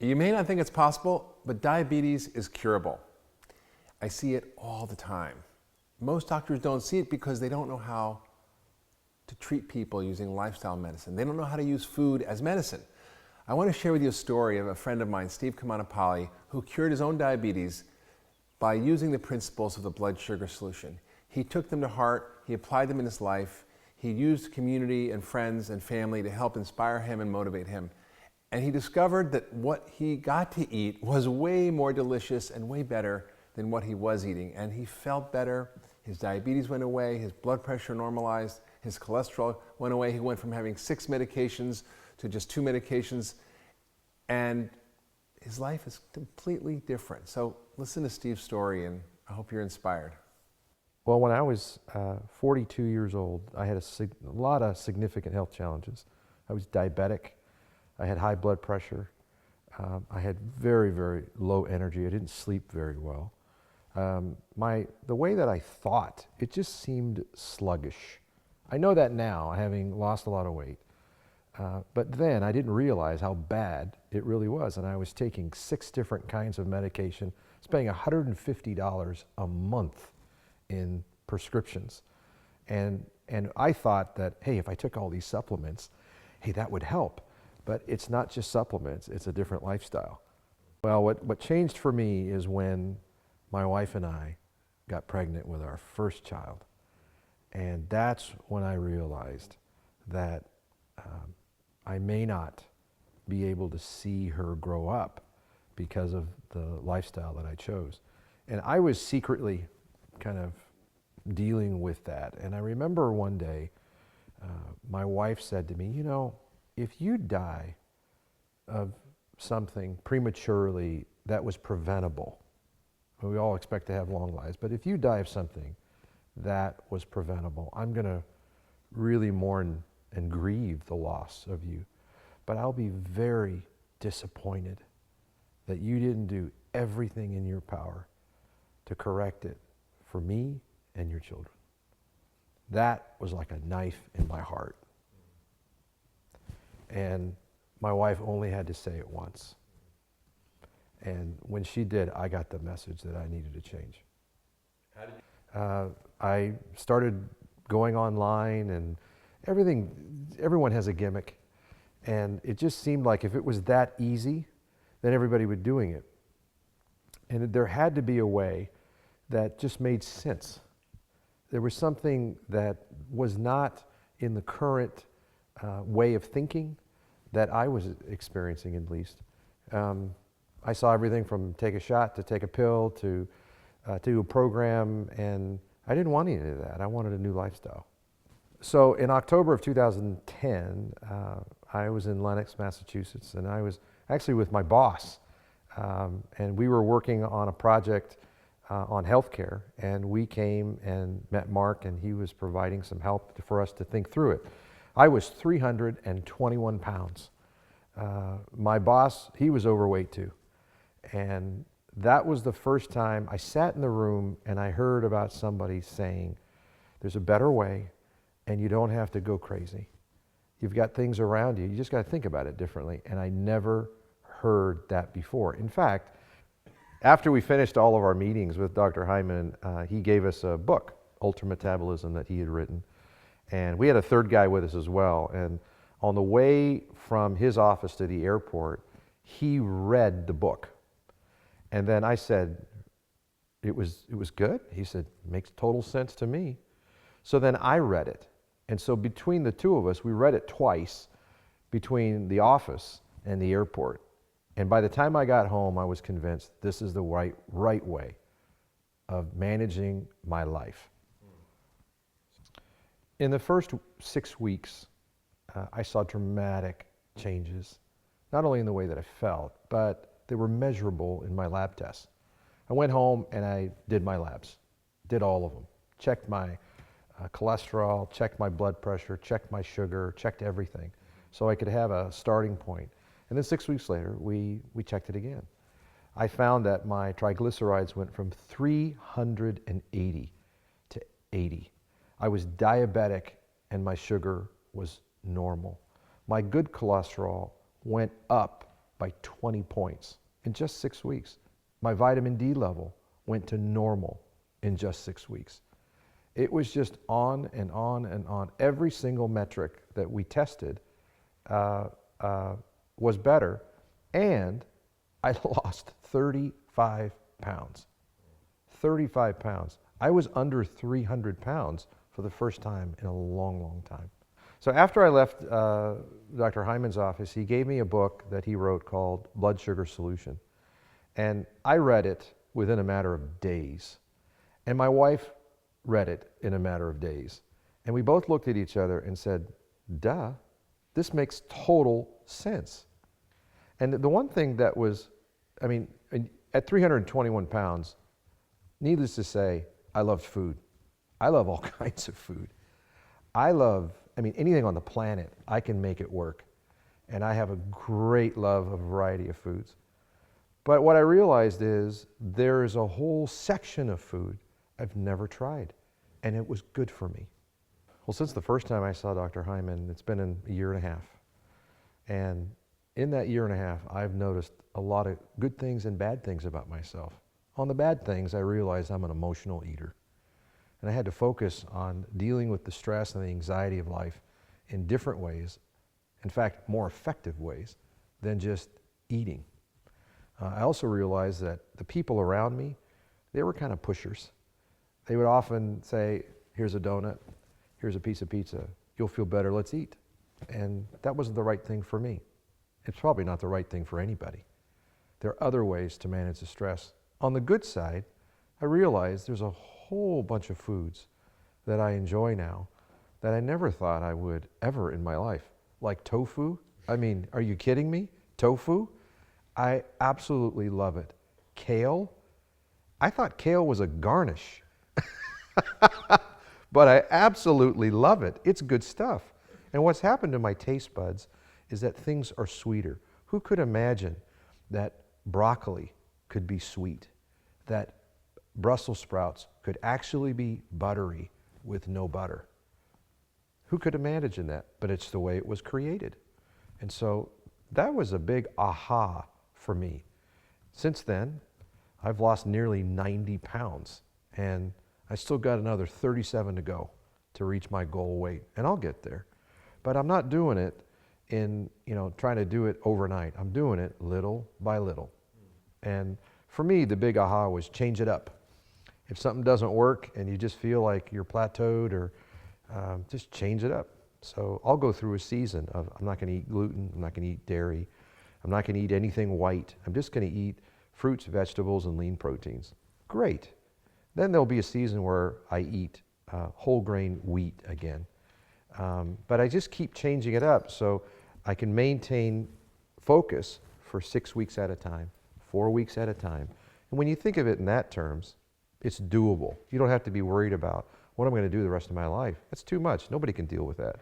You may not think it's possible, but diabetes is curable. I see it all the time. Most doctors don't see it because they don't know how to treat people using lifestyle medicine. They don't know how to use food as medicine. I want to share with you a story of a friend of mine, Steve Kamanapali, who cured his own diabetes by using the principles of the blood sugar solution. He took them to heart, he applied them in his life, he used community and friends and family to help inspire him and motivate him. And he discovered that what he got to eat was way more delicious and way better than what he was eating. And he felt better, his diabetes went away, his blood pressure normalized, his cholesterol went away. He went from having 6 medications to just 2 medications. And his life is completely different. So listen to Steve's story and I hope you're inspired. Well, when I was 42 years old, I had a lot of significant health challenges. I was diabetic. I had high blood pressure. I had very, very low energy. I didn't sleep very well. The way that I thought, it just seemed sluggish. I know that now, having lost a lot of weight. But then I didn't realize how bad it really was. And I was taking 6 different kinds of medication, spending $150 a month in prescriptions. And I thought that, hey, if I took all these supplements, hey, that would help. But it's not just supplements, it's a different lifestyle. Well, what changed for me is when my wife and I got pregnant with our first child. And that's when I realized that I may not be able to see her grow up because of the lifestyle that I chose. And I was secretly kind of dealing with that. And I remember one day, my wife said to me, you know, if you die of something prematurely that was preventable, we all expect to have long lives, but if you die of something that was preventable, I'm going to really mourn and grieve the loss of you. But I'll be very disappointed that you didn't do everything in your power to correct it for me and your children. That was like a knife in my heart. And my wife only had to say it once. And when she did, I got the message that I needed to change. How did you? I started going online and everyone has a gimmick. And it just seemed like if it was that easy, then everybody was doing it. And there had to be a way that just made sense. There was something that was not in the current way of thinking that I was experiencing, at least. I saw everything from take a shot to take a pill to a program, and I didn't want any of that. I wanted a new lifestyle. So in October of 2010, I was in Lenox, Massachusetts, and I was actually with my boss, and we were working on a project on healthcare, and we came and met Mark, and he was providing some help for us to think through it. I was 321 pounds. My boss, he was overweight too. And that was the first time I sat in the room and I heard about somebody saying, there's a better way and you don't have to go crazy. You've got things around you, you just got to think about it differently. And I never heard that before. In fact, after we finished all of our meetings with Dr. Hyman, he gave us a book, Ultra Metabolism, that he had written. And we had a third guy with us as well. And on the way from his office to the airport, he read the book. And then I said, it was good? He said, makes total sense to me. So then I read it. And so between the two of us, we read it twice between the office and the airport. And by the time I got home, I was convinced this is the right way of managing my life. In the first 6 weeks, I saw dramatic changes, not only in the way that I felt, but they were measurable in my lab tests. I went home and I did my labs, did all of them, checked my cholesterol, checked my blood pressure, checked my sugar, checked everything, so I could have a starting point. And then 6 weeks later, we checked it again. I found that my triglycerides went from 380 to 80. I was diabetic and my sugar was normal. My good cholesterol went up by 20 points in just 6 weeks. My vitamin D level went to normal in just 6 weeks. It was just on and on and on. Every single metric that we tested was better, and I lost 35 pounds. 35 pounds. I was under 300 pounds for the first time in a long, long time. So after I left Dr. Hyman's office, he gave me a book that he wrote called Blood Sugar Solution. And I read it within a matter of days. And my wife read it in a matter of days. And we both looked at each other and said, duh, this makes total sense. And the one thing that was, I mean, at 321 pounds, needless to say, I loved food. I love all kinds of food. Anything on the planet, I can make it work. And I have a great love of a variety of foods. But what I realized is there is a whole section of food I've never tried, and it was good for me. Well, since the first time I saw Dr. Hyman, it's been a year and a half. And in that year and a half, I've noticed a lot of good things and bad things about myself. On the bad things, I realized I'm an emotional eater. And I had to focus on dealing with the stress and the anxiety of life in different ways, in fact, more effective ways than just eating. I also realized that the people around me, they were kind of pushers. They would often say, here's a donut, here's a piece of pizza, you'll feel better, let's eat. And that wasn't the right thing for me. It's probably not the right thing for anybody. There are other ways to manage the stress. On the good side, I realized there's a whole bunch of foods that I enjoy now that I never thought I would ever in my life. Like tofu. I mean, are you kidding me? Tofu? I absolutely love it. Kale? I thought kale was a garnish. But I absolutely love it. It's good stuff. And what's happened to my taste buds is that things are sweeter. Who could imagine that broccoli could be sweet? That Brussels sprouts could actually be buttery with no butter? Who could imagine that? But it's the way it was created. And so that was a big aha for me. Since then, I've lost nearly 90 pounds, and I still got another 37 to go to reach my goal weight, and I'll get there. But I'm not doing it in, trying to do it overnight. I'm doing it little by little. And for me, the big aha was change it up. If something doesn't work and you just feel like you're plateaued, or just change it up. So I'll go through a season of I'm not going to eat gluten, I'm not going to eat dairy, I'm not going to eat anything white. I'm just going to eat fruits, vegetables, and lean proteins. Great. Then there'll be a season where I eat whole grain wheat again. But I just keep changing it up so I can maintain focus for 6 weeks at a time, 4 weeks at a time. And when you think of it in that terms, it's doable. You don't have to be worried about what I'm going to do the rest of my life. That's too much. Nobody can deal with that.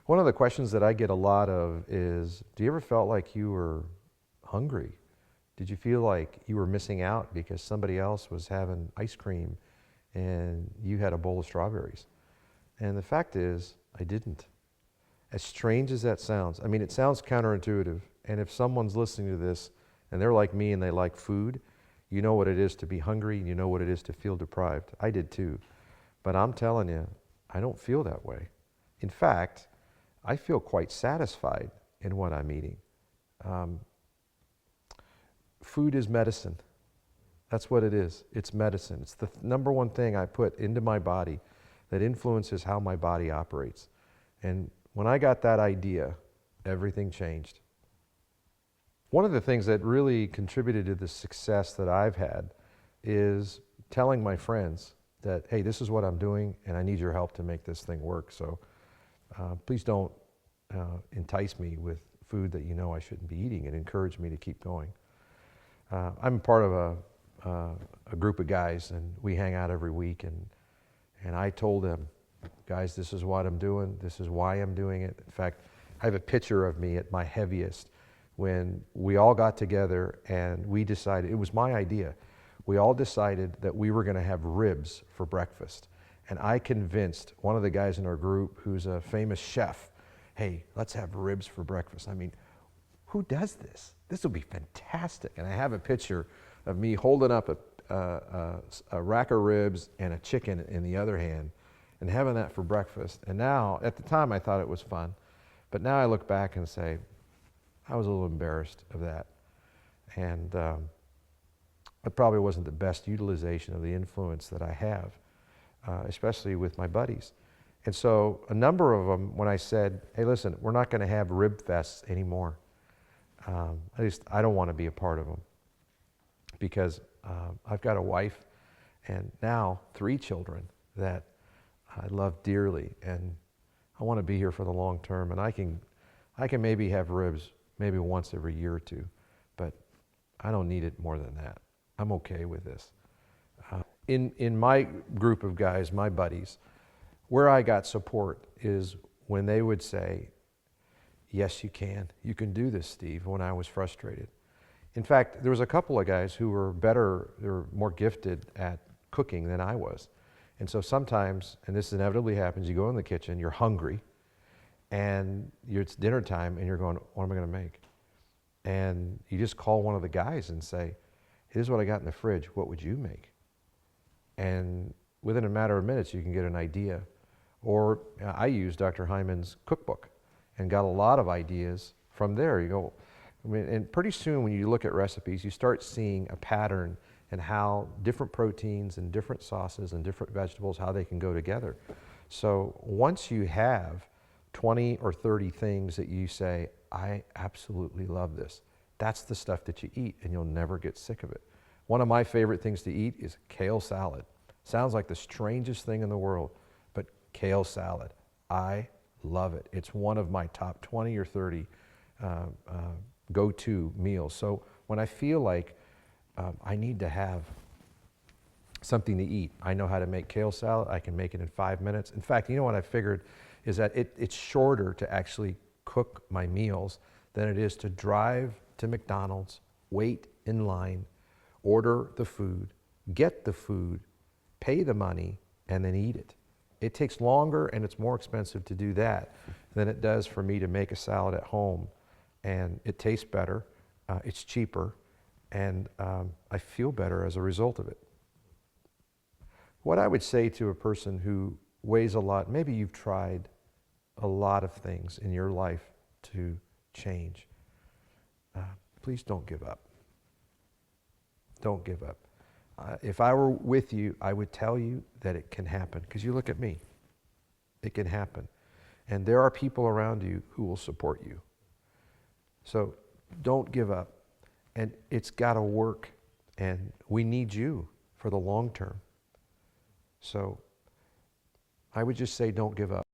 One of the questions that I get a lot of is, do you ever felt like you were hungry? Did you feel like you were missing out because somebody else was having ice cream and you had a bowl of strawberries? And the fact is, I didn't. As strange as that sounds, it sounds counterintuitive. And if someone's listening to this and they're like me and they like food, you know what it is to be hungry and you know what it is to feel deprived. I did too. But I'm telling you, I don't feel that way. In fact, I feel quite satisfied in what I'm eating. Food is medicine. That's what it is. It's medicine. It's the number one thing I put into my body that influences how my body operates. And when I got that idea, everything changed. One of the things that really contributed to the success that I've had is telling my friends that, hey, this is what I'm doing and I need your help to make this thing work. So please don't entice me with food that you know I shouldn't be eating, and encourage me to keep going. I'm part of a group of guys, and we hang out every week, and I told them, guys, this is what I'm doing, this is why I'm doing it. In fact, I have a picture of me at my heaviest when we all got together and we decided, it was my idea, we all decided that we were going to have ribs for breakfast. And I convinced one of the guys in our group who's a famous chef, hey, let's have ribs for breakfast. who does this? This will be fantastic. And I have a picture of me holding up a rack of ribs and a chicken in the other hand and having that for breakfast. And now, at the time, I thought it was fun. But now I look back and say, I was a little embarrassed of that. And it probably wasn't the best utilization of the influence that I have, especially with my buddies. And so a number of them, when I said, hey, listen, we're not going to have rib fests anymore, at least I don't want to be a part of them, because I've got a wife and now 3 children that I love dearly, and I want to be here for the long term. And I can maybe have ribs maybe once every year or 2, but I don't need it more than that. I'm okay with this. In my group of guys, my buddies, where I got support is when they would say, yes, you can do this, Steve, when I was frustrated. In fact, there was a couple of guys who were better, they were more gifted at cooking than I was. And so sometimes, and this inevitably happens, you go in the kitchen, you're hungry, and it's dinner time, and you're going, what am I going to make? And you just call one of the guys and say, here's what I got in the fridge, what would you make? And within a matter of minutes, you can get an idea. Or I used Dr. Hyman's cookbook and got a lot of ideas from there. You go, I mean, and pretty soon when you look at recipes, you start seeing a pattern in how different proteins and different sauces and different vegetables, how they can go together. So once you have 20 or 30 things that you say, I absolutely love this, that's the stuff that you eat, and you'll never get sick of it. One of my favorite things to eat is kale salad. Sounds like the strangest thing in the world, but kale salad, I love it. It's one of my top 20 or 30 go-to meals. So when I feel like I need to have something to eat, I know how to make kale salad. I can make it in 5 minutes. In fact, you know what I figured is that it's shorter to actually cook my meals than it is to drive to McDonald's, wait in line, order the food, get the food, pay the money, and then eat it. It takes longer and it's more expensive to do that than it does for me to make a salad at home. And it tastes better, it's cheaper, and I feel better as a result of it. What I would say to a person who weighs a lot, maybe you've tried a lot of things in your life to change, please don't give up. Don't give up. If I were with you, I would tell you that it can happen, because you look at me. It can happen. And there are people around you who will support you. So don't give up. And it's got to work. And we need you for the long term. So I would just say don't give up.